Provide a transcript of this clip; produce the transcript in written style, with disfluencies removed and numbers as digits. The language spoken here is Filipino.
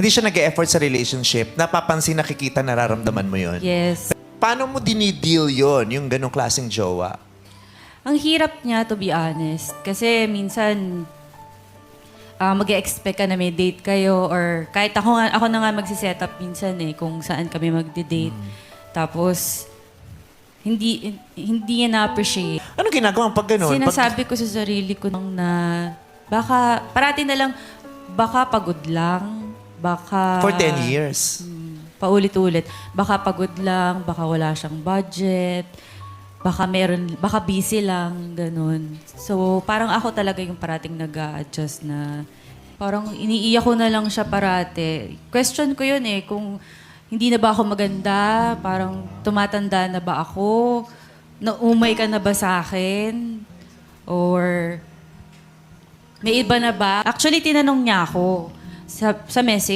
hindi siya nag-e-effort sa relationship, napapansin, nakikita, nararamdaman mo yon. Yes. Paano mo dinideal yon, yung ganong klaseng jowa? Ang hirap niya, to be honest. Kasi minsan, mag-expect ka na may date kayo or kahit ako na nga magsiset up minsan kung saan kami magde-date. Tapos, hindi niya na-appreciate. Ano ginagawa pag gano'n? Sinasabi ko sa sarili ko na baka, parati na lang, baka pagod lang, baka... For 10 years. Paulit-ulit. Baka pagod lang, baka wala siyang budget, baka busy lang, ganun. So, parang ako talaga yung parating nag-a-adjust na parang iniiyak ko na lang siya parate. Question ko yun kung hindi na ba ako maganda, parang tumatanda na ba ako, naumay ka na ba sa akin, or may iba na ba? Actually, tinanong niya ako sa message.